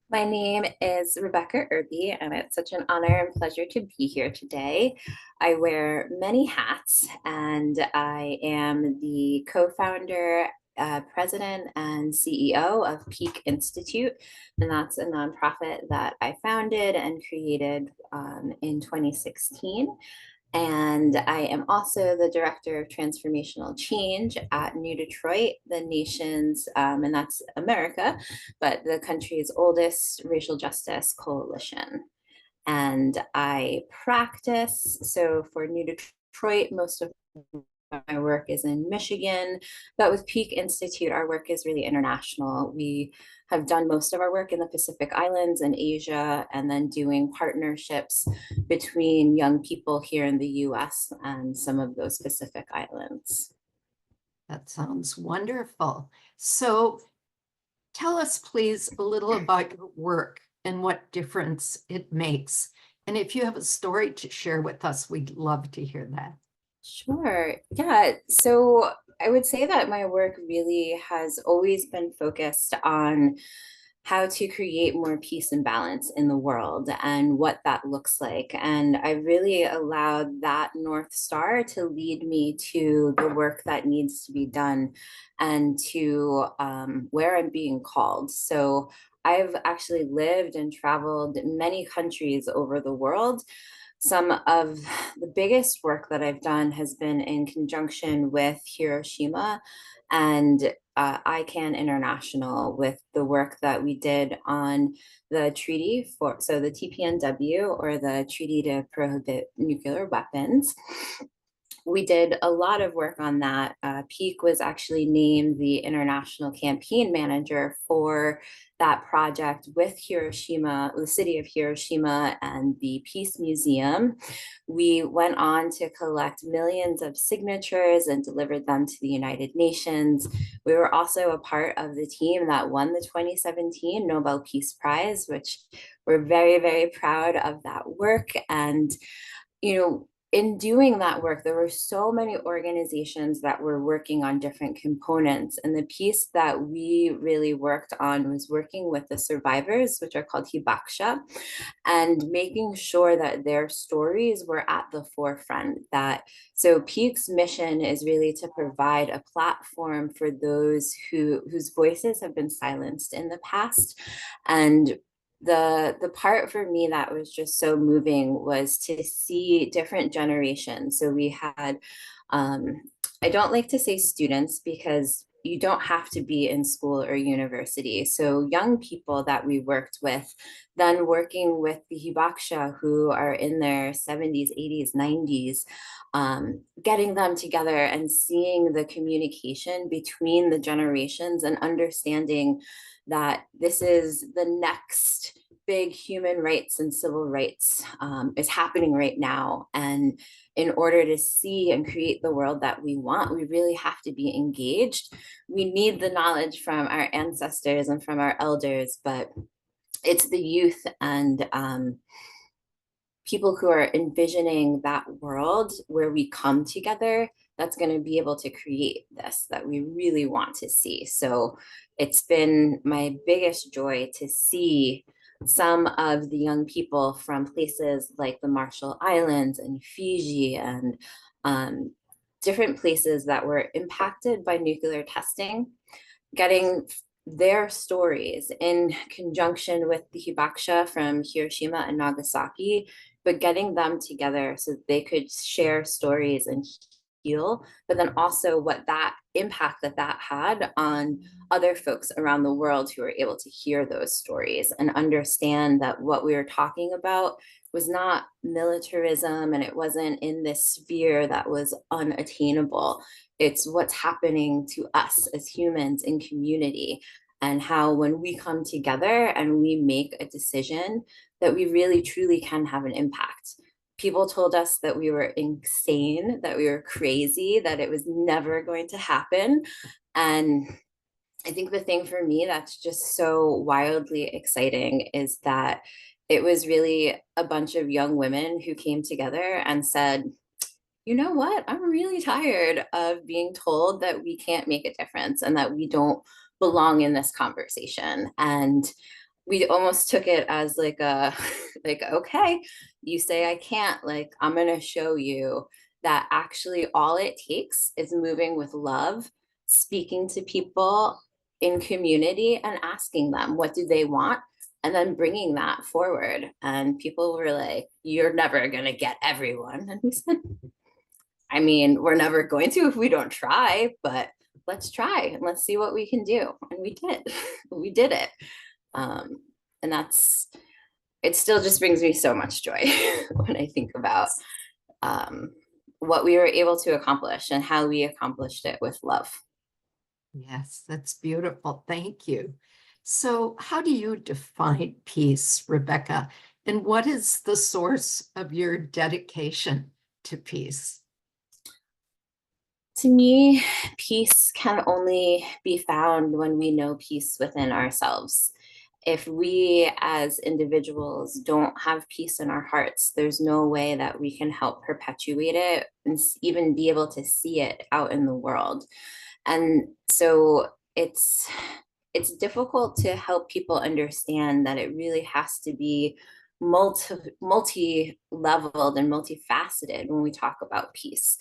My name is Rebecca Irby, and it's such an honor and pleasure to be here today. I wear many hats, and I am the co founder, president, and CEO of Peak Institute. And that's a nonprofit that I founded and created in 2016. And I am also the director of transformational change at New Detroit, the nation's, and that's America, but the country's oldest racial justice coalition. And I practice. So for New Detroit, most of my work is in Michigan, but with Peak Institute, our work is really international. We have done most of our work in the Pacific Islands and Asia, and then doing partnerships between young people here in the US and some of those Pacific Islands. That sounds wonderful. So tell us, please, a little about your work and what difference it makes. And if you have a story to share with us, we'd love to hear that. Sure. Yeah. So I would say that my work really has always been focused on how to create more peace and balance in the world and what that looks like. And I really allowed that North Star to lead me to the work that needs to be done and to where I'm being called. So I've actually lived and traveled in many countries over the world. Some of the biggest work that I've done has been in conjunction with Hiroshima and ICANN International with the work that we did on the treaty for, so the TPNW, or the Treaty to Prohibit Nuclear Weapons. We did a lot of work on that. Peak was actually named the international campaign manager for that project with Hiroshima, the city of Hiroshima, and the Peace Museum. We went on to collect millions of signatures and delivered them to the United Nations. We were also a part of the team that won the 2017 Nobel Peace Prize, which we're very, very proud of that work. And in doing that work, there were so many organizations that were working on different components. And the piece that we really worked on was working with the survivors, which are called hibakusha, and making sure that their stories were at the forefront. So Peak's mission is really to provide a platform for those whose voices have been silenced in the past. And the part for me that was just so moving was to see different generations. So we had I don't like to say students because you don't have to be in school or university. So young people that we worked with, then working with the hibakusha who are in their 70s, 80s, 90s, getting them together and seeing the communication between the generations and understanding that this is the next big human rights and civil rights is happening right now. And in order to see and create the world that we want, we really have to be engaged. We need the knowledge from our ancestors and from our elders, but it's the youth and people who are envisioning that world where we come together that's going to be able to create this that we really want to see. So it's been my biggest joy to see some of the young people from places like the Marshall Islands and Fiji and different places that were impacted by nuclear testing, getting their stories in conjunction with the hibakusha from Hiroshima and Nagasaki, but getting them together so that they could share stories and heal, but then also what that impact that had on other folks around the world who were able to hear those stories and understand that what we were talking about was not militarism and it wasn't in this sphere that was unattainable. It's what's happening to us as humans in community, and how when we come together and we make a decision that we really truly can have an impact. People told us that we were insane, that we were crazy, that it was never going to happen. And I think the thing for me that's just so wildly exciting is that it was really a bunch of young women who came together and said, you know what? I'm really tired of being told that we can't make a difference and that we don't belong in this conversation. And we almost took it as like a like, okay, you say I can't, like I'm gonna show you that actually all it takes is moving with love, speaking to people in community and asking them what do they want, and then bringing that forward. And people were like, you're never gonna get everyone. And we said, I mean, we're never going to if we don't try, but let's try and let's see what we can do. And we did. We did it. um, and that's, it still just brings me so much joy when I think about um, what we were able to accomplish and how we accomplished it with love. Yes, that's beautiful. Thank you. So, how do you define peace, Rebecca? And what is the source of your dedication to peace? To me, peace can only be found when we know peace within ourselves. If we as individuals don't have peace in our hearts, there's no way that we can help perpetuate it and even be able to see it out in the world. And so it's difficult to help people understand that it really has to be multi-leveled and multifaceted when we talk about peace.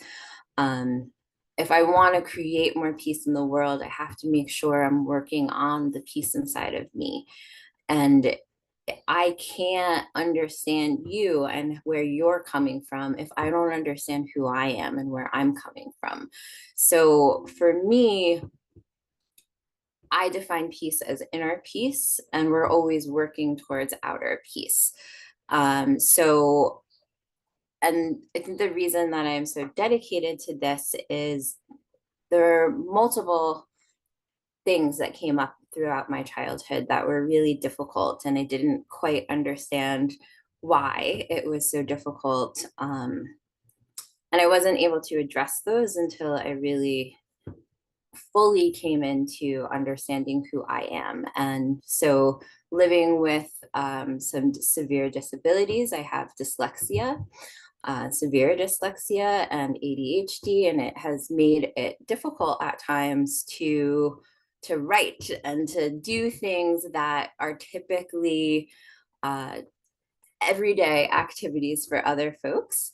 um, if I want to create more peace in the world, I have to make sure I'm working on the peace inside of me. And I can't understand you and where you're coming from if I don't understand who I am and where I'm coming from. So for me, I define peace as inner peace, and we're always working towards outer peace. So, and I think the reason that I'm so dedicated to this is there are multiple things that came up throughout my childhood that were really difficult, and I didn't quite understand why it was so difficult. And I wasn't able to address those until I really fully came into understanding who I am. And so, living with some severe disabilities, I have dyslexia, severe dyslexia, and ADHD, and it has made it difficult at times to write and to do things that are typically uh, everyday activities for other folks.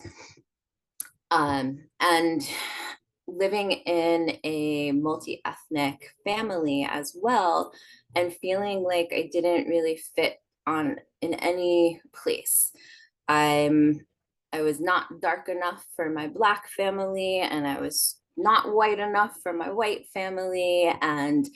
And living in a multi-ethnic family as well, and feeling like I didn't really fit on in any place. I'm I was not dark enough for my Black family, and I was not white enough for my white family, and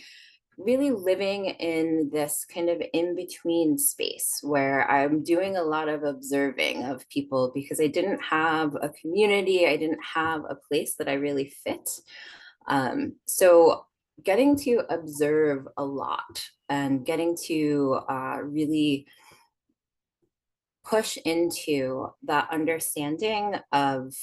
really living in this kind of in between space where I'm doing a lot of observing of people because I didn't have a community, I didn't have a place that I really fit. So getting to observe a lot and getting to really push into the understanding of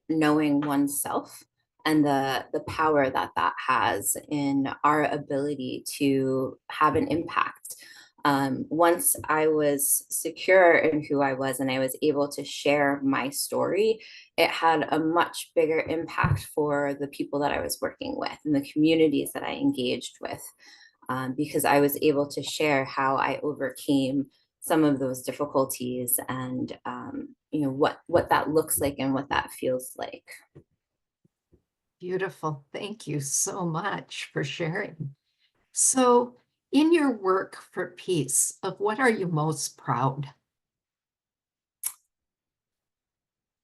knowing oneself and the power that that has in our ability to have an impact. Once I was secure in who I was and I was able to share my story, it had a much bigger impact for the people that I was working with and the communities that I engaged with, because I was able to share how I overcame some of those difficulties, and what that looks like and what that feels like. Beautiful. Thank you so much for sharing. So, in your work for peace, of what are you most proud?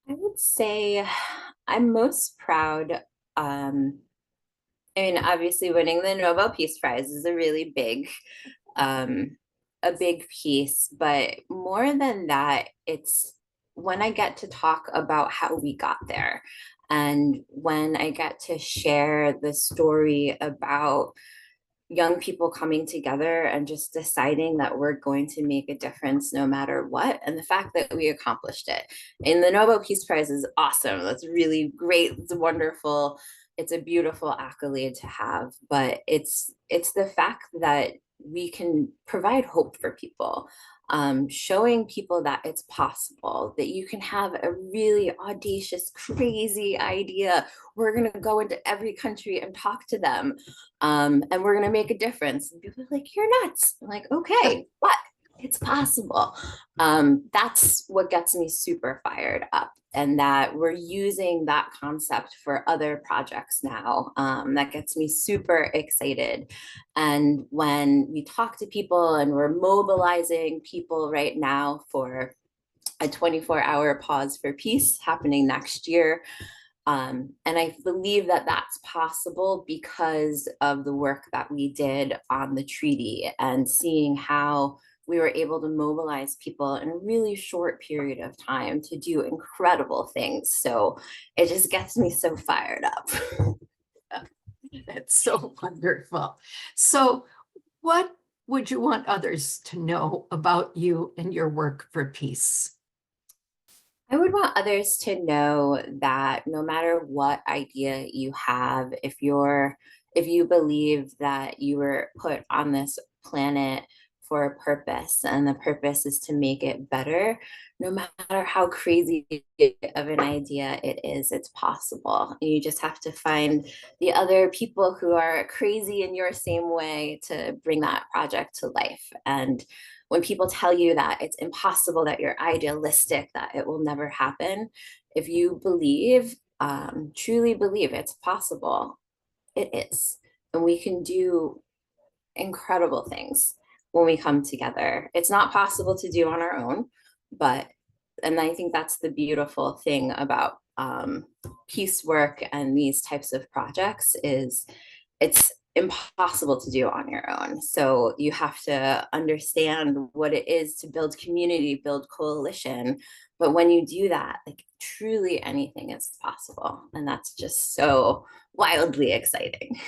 I would say I'm most proud. I mean, obviously, winning the Nobel Peace Prize is um, a big piece, but more than that, it's when I get to talk about how we got there, and when I get to share the story about young people coming together and just deciding that we're going to make a difference no matter what. And the fact that we accomplished it. And the Nobel Peace Prize is awesome. That's really great. It's wonderful. It's a beautiful accolade to have. But it's the fact that we can provide hope for people, showing people that it's possible, that you can have a really audacious, crazy idea. We're going to go into every country and talk to them, and we're going to make a difference. And people are like, you're nuts. I'm like, okay, but it's possible. That's what gets me super fired up. And that we're using that concept for other projects now. That gets me super excited. And when we talk to people and we're mobilizing people right now for a 24-hour pause for peace happening next year, and I believe that that's possible because of the work that we did on the treaty and seeing how we were able to mobilize people in a really short period of time to do incredible things. So it just gets me so fired up. That's so wonderful. So, what would you want others to know about you and your work for peace? I would want others to know that no matter what idea you have, if you believe that you were put on this planet for a purpose and the purpose is to make it better, no matter how crazy of an idea it is, it's possible. You just have to find the other people who are crazy in your same way to bring that project to life. And when people tell you that it's impossible, that you're idealistic, that it will never happen, if you believe, truly believe it's possible, it is. And we can do incredible things when we come together. It's not possible to do on our own, but, and I think that's the beautiful thing about peace work and these types of projects is it's impossible to do on your own. So you have to understand what it is to build community, build coalition. But when you do that, like truly anything is possible. And that's just so wildly exciting.